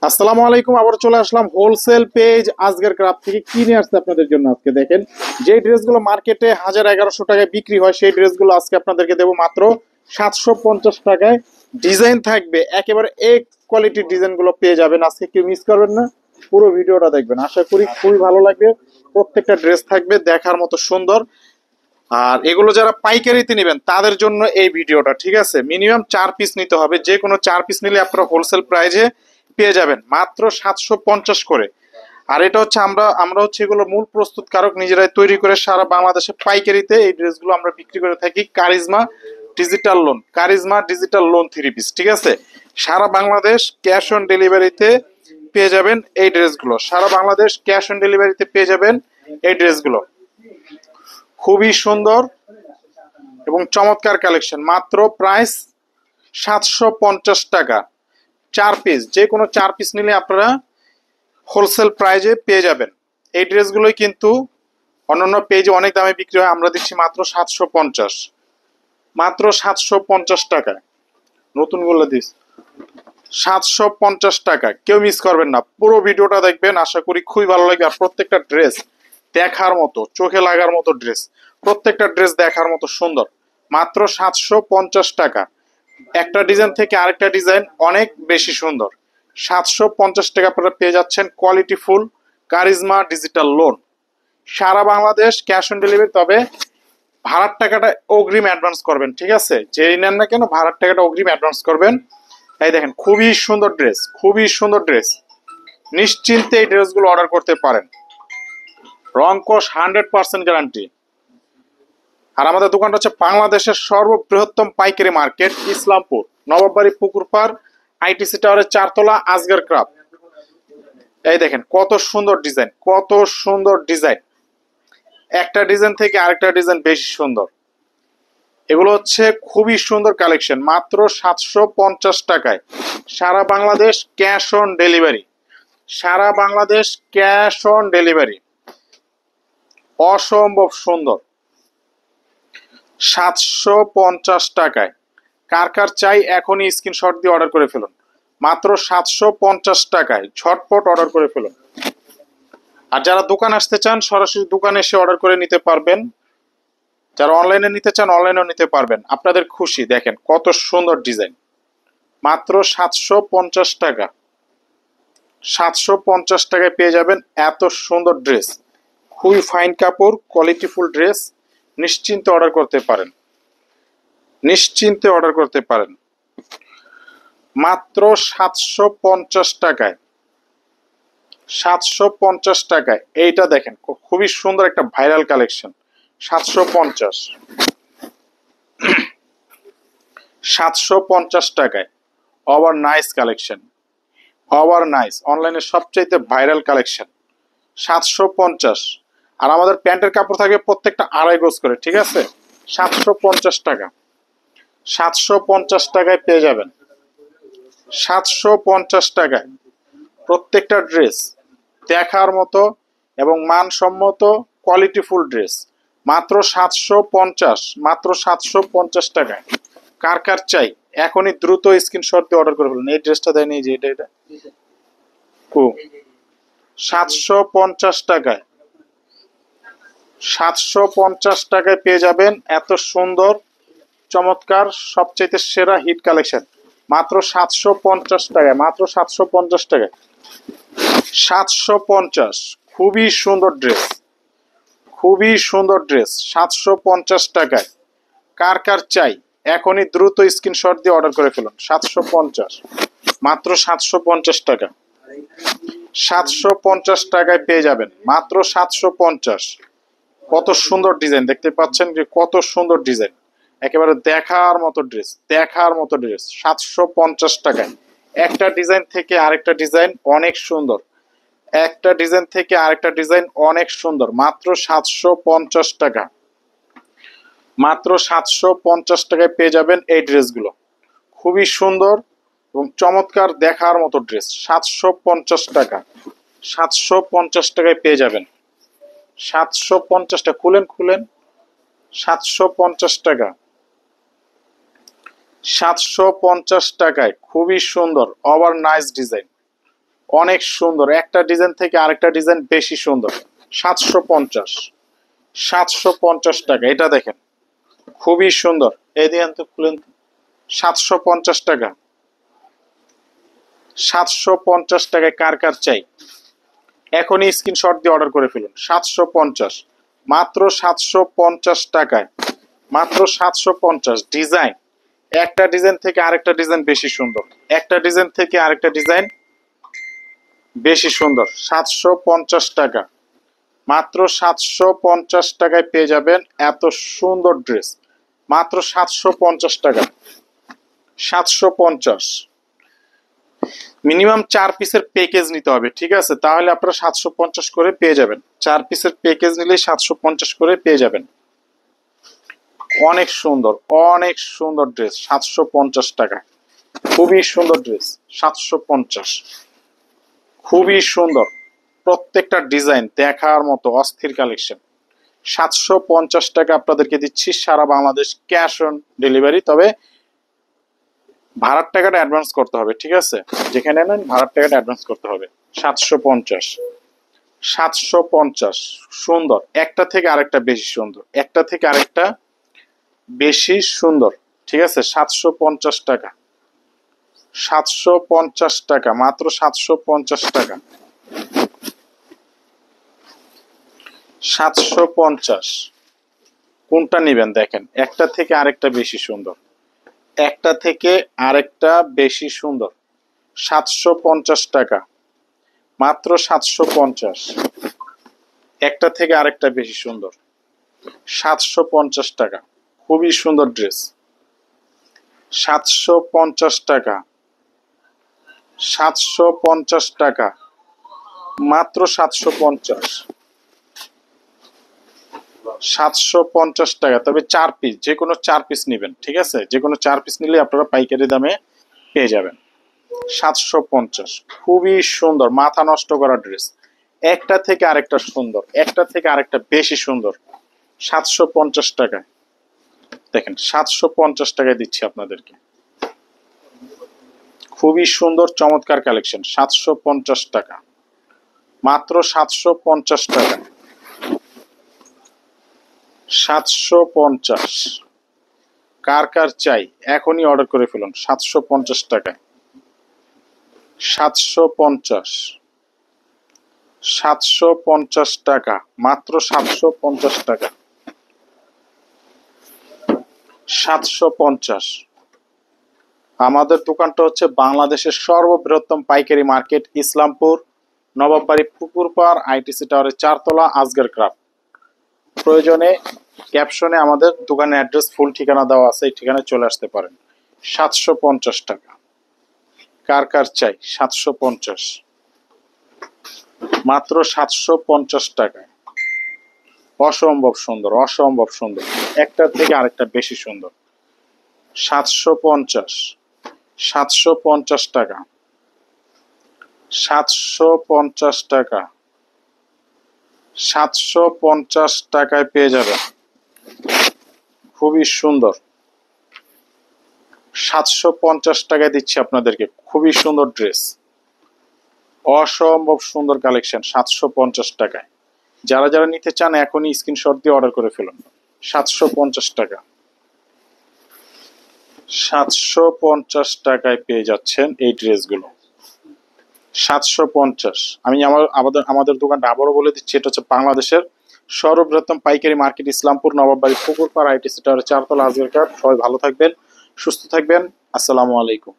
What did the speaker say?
আসসালামু আলাইকুম। আবার চলে আসলাম হোলসেল পেজ আজকের ক্রাফট থেকে। কি নিয়ে আসছে আপনাদের জন্য আজকে দেখেন। যে ড্রেসগুলো মার্কেটে 1000-1100 টাকায় বিক্রি হয় সেই ড্রেসগুলো আজকে আপনাদেরকে দেবো মাত্র 750 টাকায়। ডিজাইন থাকবে একেবারে এক কোয়ালিটির ডিজাইনগুলো পেয়ে যাবেন। আজকে কেউ মিস করবেন না, পুরো ভিডিওটা দেখবেন, আশা করি খুবই ভালো লাগবে। প্রত্যেকটা ড্রেস থাকবে দেখার মতো সুন্দর। আর এগুলো যারা পাইকারিতে নেবেন তাদের জন্য এই ভিডিওটা, ঠিক আছে? মিনিমাম 4 পিস নিতে হবে, যে কোনো 4 পিস নিলে আপনারা হোলসেল প্রাইজে পেয়ে যাবেন মাত্র 750 করে। আর এটা হচ্ছে আমরা হচ্ছে এগুলো মূল প্রস্তুতকারক, নিজেরাই তৈরি করে সারা বাংলাদেশে পাইকারিতে এই ড্রেসগুলো আমরা বিক্রি করে থাকি। কারিজমা ডিজিটাল লোন 3 পিস, ঠিক আছে? সারা বাংলাদেশ ক্যাশ অন ডেলিভারিতে পেয়ে যাবেন এই ড্রেসগুলো। সারা বাংলাদেশ ক্যাশ অন ডেলিভারিতে পেয়ে যাবেন এই ড্রেসগুলো। খুবই সুন্দর এবং চমৎকার কালেকশন। মাত্র প্রাইস 750 টাকা 4 পিস। যে কোনো 4 পিস নিলে আপনারা হোলসেল প্রাইজে পেয়ে যাবেন। এই ড্রেসগুলোই কিন্তু অন্যান্য পেজে অনেক দামে বিক্রি হয়, আমরা দিচ্ছি মাত্র 750, মাত্র 750 টাকায়। নতুনগুলো দিস 750 টাকা। কেউ মিস করবেন না, পুরো ভিডিওটা দেখবেন, আশা করি খুবই ভালো লাগবে। আর প্রত্যেকটা ড্রেস দেখার মতো, চোখে লাগার মতো ড্রেস, প্রত্যেকটা ড্রেস দেখার মতো সুন্দর। মাত্র 750 টাকা। একটা ডিজাইন থেকে আরেকটা ডিজাইন অনেক বেশি সুন্দর। 750 টাকা আপনারা পেয়ে যাচ্ছেন quality full charisma digital loan. সারা বাংলাদেশ ক্যাশ অন ডেলিভারি, তবে ভাড়ার টাকাটা অগ্রিম অ্যাডভান্স করবেন, ঠিক আছে? যেই নেন না কেন ভাড়ার টাকাটা অগ্রিম অ্যাডভান্স করবেন। এই দেখেন খুবই সুন্দর ড্রেস, খুবই সুন্দর ড্রেস। নিশ্চিন্তে এই ড্রেসগুলো অর্ডার করতে পারেন। রং কস 100% গ্যারান্টি। আর আমাদের দোকানটা হচ্ছে বাংলাদেশের সর্ববৃহত্তম পাইকারি মার্কেট, ইসলামপুর, নবাববাড়ি, পুকুরপাড়, আইটিসি টাওয়ারের 4 তলা, আজগর ক্রাফট। এই দেখেন কত সুন্দর ডিজাইন, কত সুন্দর ডিজাইন। একটা ডিজাইন থেকে আরেকটা ডিজাইন বেশি সুন্দর। এগুলো হচ্ছে খুবই সুন্দর কালেকশন। মাত্র 750 টাকায় সারা বাংলাদেশ ক্যাশ অন ডেলিভারি। সারা বাংলাদেশ ক্যাশ অন ডেলিভারি। অসম্ভব সুন্দর। 750 টাকায়। কার কার চাই এখনই স্ক্রিনশট দিয়ে অর্ডার করে ফেলুন। মাত্র 750 টাকায় ঝটপট অর্ডার করে ফেলুন। আর যারা দোকান আসতে চান সরাসরি দোকানে এসে অর্ডার করে নিতে পারবেন। যারা অনলাইনে নিতে চান অনলাইনেও নিতে পারবেন, আপনাদের খুশি। দেখেন কত সুন্দর ডিজাইন। মাত্র 750 টাকা। 750 টাকায় পেয়ে যাবেন এত সুন্দর ড্রেস। খুবই ফাইন কাপড়, কোয়ালিটিফুল ড্রেস। নিশ্চিন্তে অর্ডার করতে পারেন, নিশ্চিন্তে অর্ডার করতে পারেন। মাত্র 750 টাকায়। 750 টাকায় এইটা দেখেন খুবই সুন্দর একটা ভাইরাল কালেকশন। 750, 750 টাকায় over nice collection, over nice, অনলাইনে সবচাইতে ভাইরাল কালেকশন। 750। আর আমাদের প্যান্টের কাপড় থাকবে প্রত্যেকটা 2.5 গজ করে, ঠিক আছে? 750 টাকা। 750 টাকায় পেয়ে যাবেন। 750 টাকায় প্রত্যেকটা ড্রেস দেখার মতো এবং মানসম্মত কোয়ালিটিফুল ড্রেস। মাত্র 750, মাত্র 750 টাকায়। কার কার চাই এখনই দ্রুত স্ক্রিনশট দিয়ে অর্ডার করে ফেলুন। এই ড্রেসটা দেয়নি, যে এটা ও 750 টাকায়। 750 টাকায় পেয়ে যাবেন এত সুন্দর চমৎকার সবচাইতে সেরা হিট কালেকশন। মাত্র 750 টাকায়, মাত্র 750 টাকায়। 750। খুবই সুন্দর ড্রেস, খুবই সুন্দর ড্রেস। 750 টাকায়। কার কার চাই এখনই দ্রুত স্ক্রিনশট দিয়ে অর্ডার করে ফেলুন। 750, মাত্র 750 টাকা। 750 টাকায় পেয়ে যাবেন মাত্র 750। কত সুন্দর ডিজাইন দেখতে পাচ্ছেন, যে কত সুন্দর ডিজাইন। একেবারে দেখার মতো ড্রেস, দেখার মতো ড্রেস। 750 টাকায়। একটা ডিজাইন থেকে আরেকটা ডিজাইন অনেক সুন্দর, একটা ডিজাইন থেকে আরেকটা ডিজাইন অনেক সুন্দর। মাত্র 750 টাকা। মাত্র 750 টাকায় পেয়ে যাবেন এই ড্রেসগুলো। খুবই সুন্দর এবং চমৎকার দেখার মতো ড্রেস। 750 টাকা। 750 টাকায় পেয়ে যাবেন। 750 টাকা। খুলেন খুলেন। 750 টাকা। 750 টাকায় খুবই সুন্দর ওভার নাইস ডিজাইন। অনেক সুন্দর, একটা ডিজাইন থেকে আরেকটা ডিজাইন বেশি সুন্দর। 750, 750 টাকা। এটা দেখেন খুবই সুন্দর। এই দিন তো খুলেন, 750 টাকা। 750 টাকায় কার কার চাই এখনই স্ক্রিনশট দিয়ে অর্ডার করে ফেলুন। 750, মাত্র 750 টাকায়, মাত্র 750। ডিজাইন, একটা ডিজাইন থেকে আরেকটা ডিজাইন বেশি সুন্দর, একটা ডিজাইন থেকে আরেকটা ডিজাইন বেশি সুন্দর। 750 টাকা, মাত্র 750 টাকায় পেয়ে যাবেন এত সুন্দর ড্রেস, মাত্র 750 টাকা। 750, মিনিমাম 4 পিসের প্যাকেজ নিতে হবে, ঠিক আছে? তাহলে আপনারা 750 করে পেয়ে যাবেন। 4 পিসের প্যাকেজ নিলে 750 করে পেয়ে যাবেন। অনেক সুন্দর, অনেক সুন্দর ড্রেস, 750 টাকা। খুবই সুন্দর ড্রেস, 750, খুবই সুন্দর। প্রত্যেকটা ডিজাইন দেখার মতো অস্থির কালেকশন। 750 টাকা আপনাদেরকে দিচ্ছি, সারা বাংলাদেশ ক্যাশ অন ডেলিভারি। তবে ভাড়ার টাকাটা অ্যাডভান্স করতে হবে, ঠিক আছে? যেখানে নেন ভাড়ার টাকাটা অ্যাডভান্স করতে হবে। 750, 750 সুন্দর, একটা থেকে আরেকটা বেশি সুন্দর, একটা থেকে আরেকটা বেশি সুন্দর, ঠিক আছে? 750 টাকা, 750 টাকা, মাত্র 750 টাকা। 750, কোনটা নেবেন দেখেন, একটা থেকে আরেকটা বেশি সুন্দর, একটা থেকে আরেকটা বেশি সুন্দর। 750 টাকা, মাত্র 750, একটা থেকে আরেকটা বেশি সুন্দর। 750 টাকা, খুবই সুন্দর ড্রেস। 750 টাকা, 750 টাকা, মাত্র 750, 750 টাকা। তবে 4 পিস, যে কোনো 4 পিস নেবেন, ঠিক আছে? যে কোনো 4 পিস নিলে আপনারা পাইকারি দামে পেয়ে যাবেন। 750, খুবই সুন্দর, মাথা নষ্ট করা ড্রেস, একটা থেকে আরেকটা সুন্দর, একটা থেকে আরেকটা বেশি সুন্দর। 750 টাকায় দেখেন, 750 টাকায় দিচ্ছি আপনাদেরকে। খুবই সুন্দর চমৎকার কালেকশন, 750 টাকা, মাত্র 750 টাকা। 750, কার কার চাই এখনই অর্ডার করে ফেলুন। 750 টাকায়, 750, 750 টাকা, মাত্র 750 টাকা। 750। আমাদের দোকানটা হচ্ছে বাংলাদেশের সর্ববৃহত্তম পাইকারি মার্কেট, ইসলামপুর নবাববাড়ি পুকুরপাড় আইটিসি টাওয়ারের 4 তলা, আজগর ক্রাফট। প্রয়োজনে ক্যাপশনে আমাদের দোকানের অ্যাড্রেস, ফুল ঠিকানা দেওয়া আছে, এই ঠিকানায় চলে আসতে পারেন। 750 টাকা, কার কার চাই? 750, মাত্র 750 টাকায়। অসম্ভব সুন্দর, অসম্ভব সুন্দর, একটা থেকে আরেকটা বেশি সুন্দর। 750, 750 টাকা, 750 টাকা, 750 টাকায় পেয়ে যাবেন। খুবই সুন্দর, 750 টাকায় দিচ্ছি আপনাদেরকে। খুবই সুন্দর ড্রেস, অসম্ভব সুন্দর কালেকশন, 750 টাকায়। যারা যারা নিতে চান এখনই স্ক্রিনশট দিয়ে অর্ডার করে ফেলুন। 750 টাকা, 750 টাকায় পেয়ে যাচ্ছেন এই ড্রেসগুলো। 750। আমি আমাদের দোকানটা আবারও বলে দিচ্ছি, এটা হচ্ছে বাংলাদেশের সর্ববৃহত্তম পাইকারি মার্কেট, ইসলামপুর নবাববাড়ি পুকুরপাড় আইটিসি টাওয়ারের 4 তলা, আজগর ক্রাফট। সবাই ভালো থাকবেন, সুস্থ থাকবেন। আসসালামু আলাইকুম।